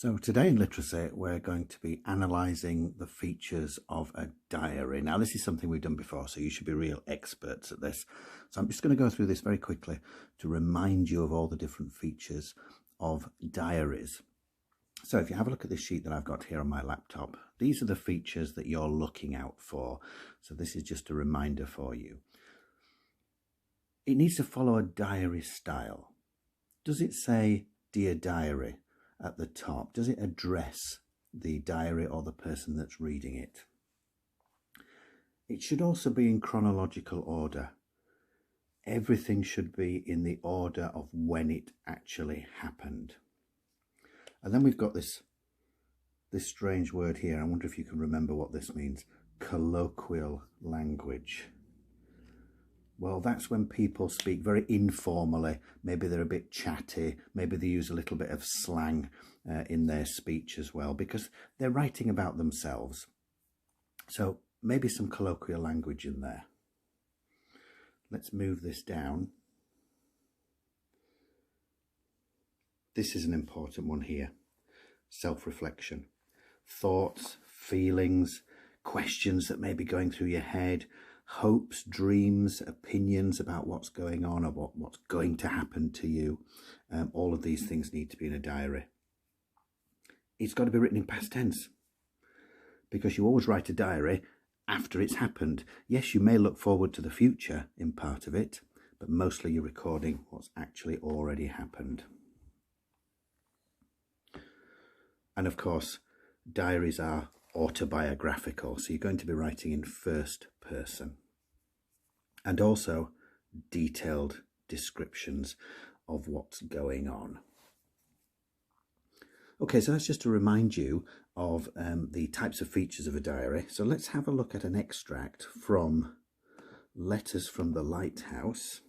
So today in literacy, we're going to be analysing the features of a diary. Now, this is something we've done before, so you should be real experts at this. So I'm just going to go through this very quickly to remind you of all the different features of diaries. So if you have a look at this sheet that I've got here on my laptop, these are the features that you're looking out for. So this is just a reminder for you. It needs to follow a diary style. Does it say, "Dear Diary," at the top? Does it address the diary or the person that's reading it? It should also be in chronological order. Everything should be in the order of when it actually happened. And then we've got this strange word here. I wonder if you can remember what this means. Colloquial language. Well, that's when people speak very informally. Maybe they're a bit chatty. Maybe they use a little bit of slang in their speech as well, because they're writing about themselves. So maybe some colloquial language in there. Let's move this down. This is an important one here. Self-reflection. Thoughts, feelings, questions that may be going through your head, hopes, dreams, opinions about what's going on or what's going to happen to you. All of these things need to be in a diary. It's got to be written in past tense, because you always write a diary after it's happened. Yes, you may look forward to the future in part of it, but mostly you're recording what's actually already happened. And of course, diaries are autobiographical, so you're going to be writing in first person, and also detailed descriptions of what's going on. Okay, so that's just to remind you of the types of features of a diary. So let's have a look at an extract from Letters from the Lighthouse,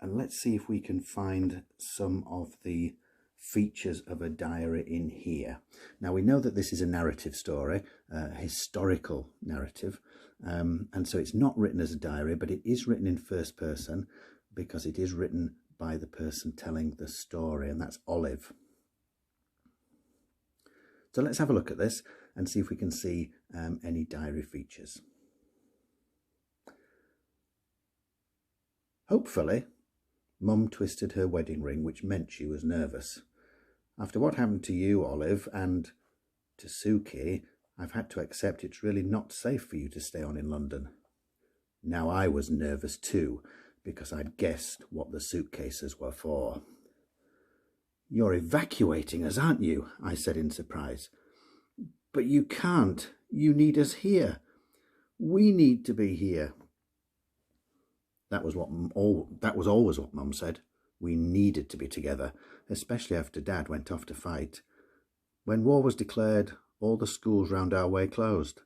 and let's see if we can find some of the features of a diary in here. Now, we know that this is a narrative story, a historical narrative, and so it's not written as a diary, but it is written in first person because it is written by the person telling the story, and that's Olive. So let's have a look at this and see if we can see any diary features. Hopefully, Mum twisted her wedding ring, which meant she was nervous. After what happened to you, Olive, and to Suki, I've had to accept it's really not safe for you to stay on in London. Now, I was nervous too, because I'd guessed what the suitcases were for. You're evacuating us, aren't you? I said in surprise. But you can't. You need us here. We need to be here. That was always what Mum said. We needed to be together, especially after Dad went off to fight. When war was declared, all the schools round our way closed.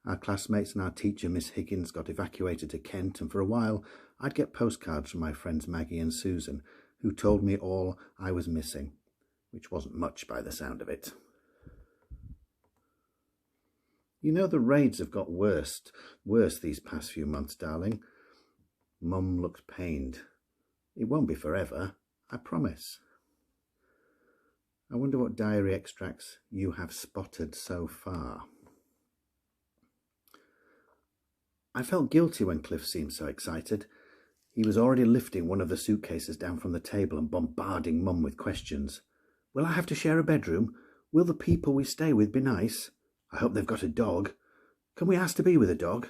Our classmates and our teacher, Miss Higgins, got evacuated to Kent, and for a while I'd get postcards from my friends Maggie and Susan, who told me all I was missing, which wasn't much by the sound of it. You know, the raids have got worse these past few months, darling. Mum looked pained. It won't be forever, I promise. I wonder what diary extracts you have spotted so far. I felt guilty when Cliff seemed so excited. He was already lifting one of the suitcases down from the table and bombarding Mum with questions. Will I have to share a bedroom? Will the people we stay with be nice? I hope they've got a dog. Can we ask to be with a dog?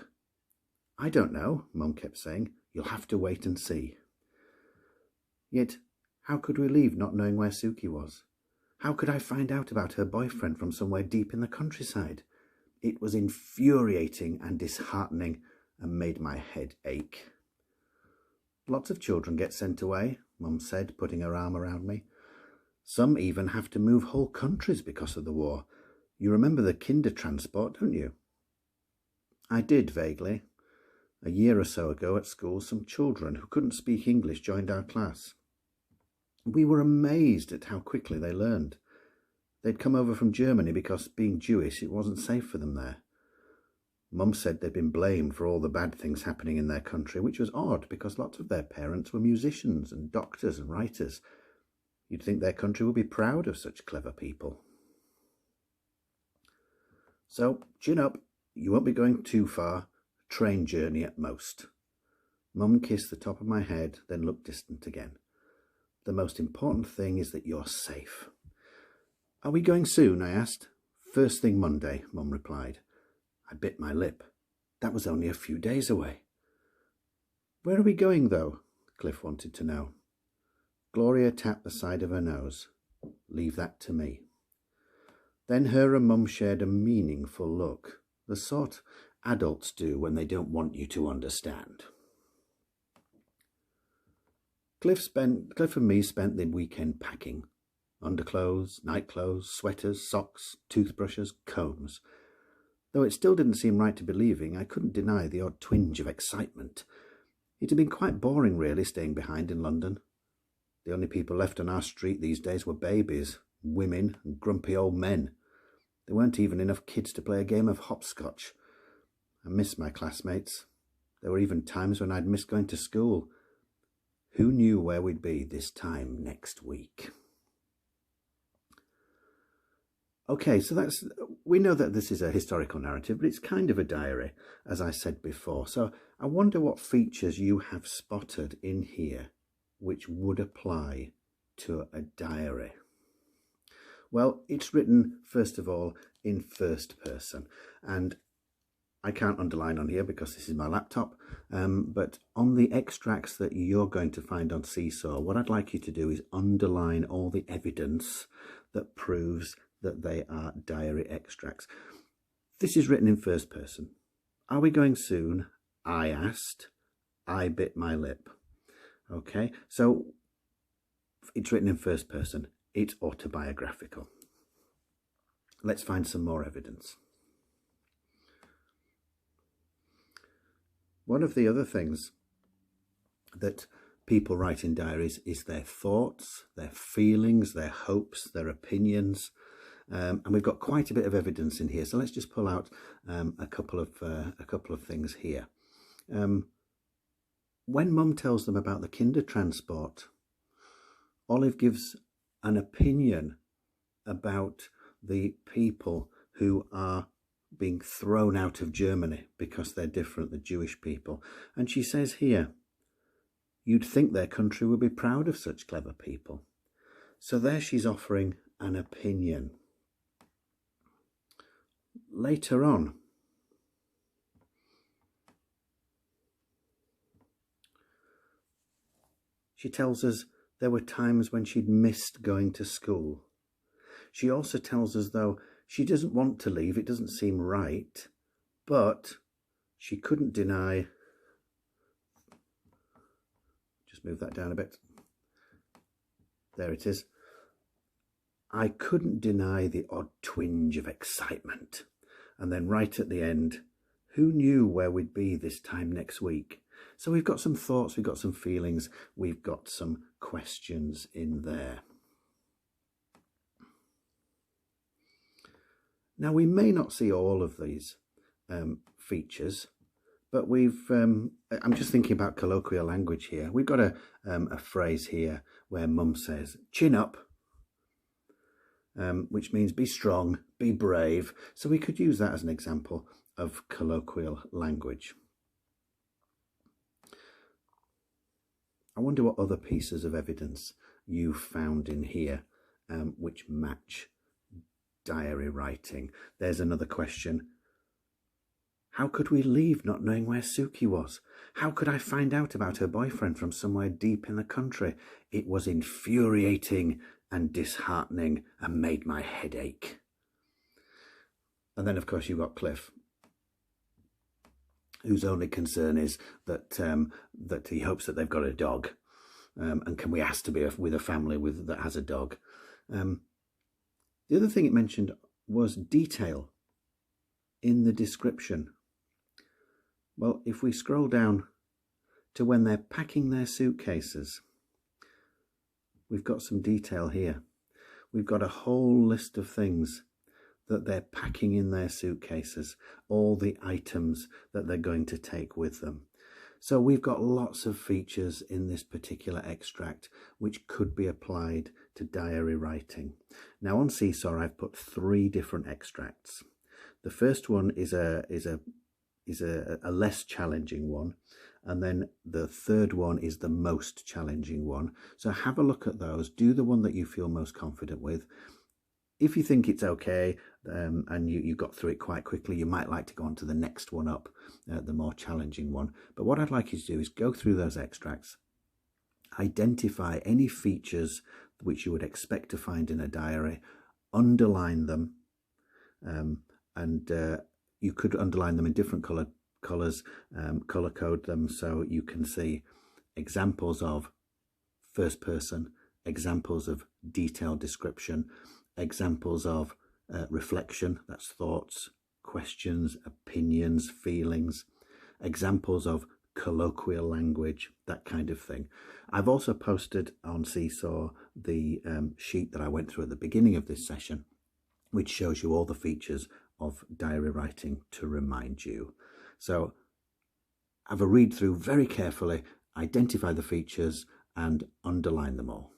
I don't know, Mum kept saying. You'll have to wait and see. Yet, how could we leave not knowing where Suki was? How could I find out about her boyfriend from somewhere deep in the countryside? It was infuriating and disheartening and made my head ache. Lots of children get sent away, Mum said, putting her arm around me. Some even have to move whole countries because of the war. You remember the kinder transport, don't you? I did, vaguely. A year or so ago at school, some children who couldn't speak English joined our class. We were amazed at how quickly they learned. They'd come over from Germany because, being Jewish, it wasn't safe for them there. Mum said they'd been blamed for all the bad things happening in their country, which was odd because lots of their parents were musicians and doctors and writers. You'd think their country would be proud of such clever people. So, chin up, you won't be going too far, train journey at most. Mum kissed the top of my head, then looked distant again. The most important thing is that you're safe. Are we going soon? I asked. First thing Monday, Mum replied. I bit my lip. That was only a few days away. Where are we going, though? Cliff wanted to know. Gloria tapped the side of her nose. Leave that to me. Then her and Mum shared a meaningful look, the sort adults do when they don't want you to understand. Cliff and me spent the weekend packing. Underclothes, nightclothes, sweaters, socks, toothbrushes, combs. Though it still didn't seem right to be leaving, I couldn't deny the odd twinge of excitement. It had been quite boring, really, staying behind in London. The only people left on our street these days were babies, women, and grumpy old men. There weren't even enough kids to play a game of hopscotch. I missed my classmates. There were even times when I'd miss going to school. Who knew where we'd be this time next week? Okay, so we know that this is a historical narrative, but it's kind of a diary, as I said before. So I wonder what features you have spotted in here which would apply to a diary. Well, it's written, first of all, in first person, and I can't underline on here because this is my laptop, but on the extracts that you're going to find on Seesaw, what I'd like you to do is underline all the evidence that proves that they are diary extracts. This is written in first person. Are we going soon? I asked. I bit my lip. Okay, so it's written in first person. It's autobiographical. Let's find some more evidence. One of the other things that people write in diaries is their thoughts, their feelings, their hopes, their opinions. And we've got quite a bit of evidence in here. So let's just pull out a couple of things here. When Mum tells them about the kinder transport, Olive gives an opinion about the people who are being thrown out of Germany because they're different, the Jewish people. And she says here, you'd think their country would be proud of such clever people. So there she's offering an opinion. Later on, she tells us there were times when she'd missed going to school. She also tells us, though, she doesn't want to leave, it doesn't seem right, but she couldn't deny, just move that down a bit, there it is, I couldn't deny the odd twinge of excitement. And then right at the end, who knew where we'd be this time next week? So we've got some thoughts, we've got some feelings, we've got some questions in there. Now, we may not see all of these features, but I'm just thinking about colloquial language here. We've got a phrase here where Mum says, chin up, which means be strong, be brave. So we could use that as an example of colloquial language. I wonder what other pieces of evidence you found in here which match diary writing. There's another question. How could we leave not knowing where Suki was? How could I find out about her boyfriend from somewhere deep in the country? It was infuriating and disheartening and made my head ache. And then, of course, you've got Cliff, whose only concern is that that he hopes that they've got a dog, and can we ask to be with a family that has a dog. The other thing it mentioned was detail in the description. Well, if we scroll down to when they're packing their suitcases, we've got some detail here. We've got a whole list of things that they're packing in their suitcases, all the items that they're going to take with them. So we've got lots of features in this particular extract which could be applied to diary writing. Now on Seesaw I've put 3 different extracts. The first one is a less challenging one, and then the third one is the most challenging one. So have a look at those, do the one that you feel most confident with. If you think it's okay and you got through it quite quickly, you might like to go on to the next one up, the more challenging one. But what I'd like you to do is go through those extracts, identify any features which you would expect to find in a diary, underline them, and you could underline them in different colours, colour code them so you can see examples of first person, examples of detailed description, examples of reflection, that's thoughts, questions, opinions, feelings, examples of colloquial language, that kind of thing. I've also posted on Seesaw the sheet that I went through at the beginning of this session, which shows you all the features of diary writing to remind you. So have a read through very carefully, identify the features and underline them all.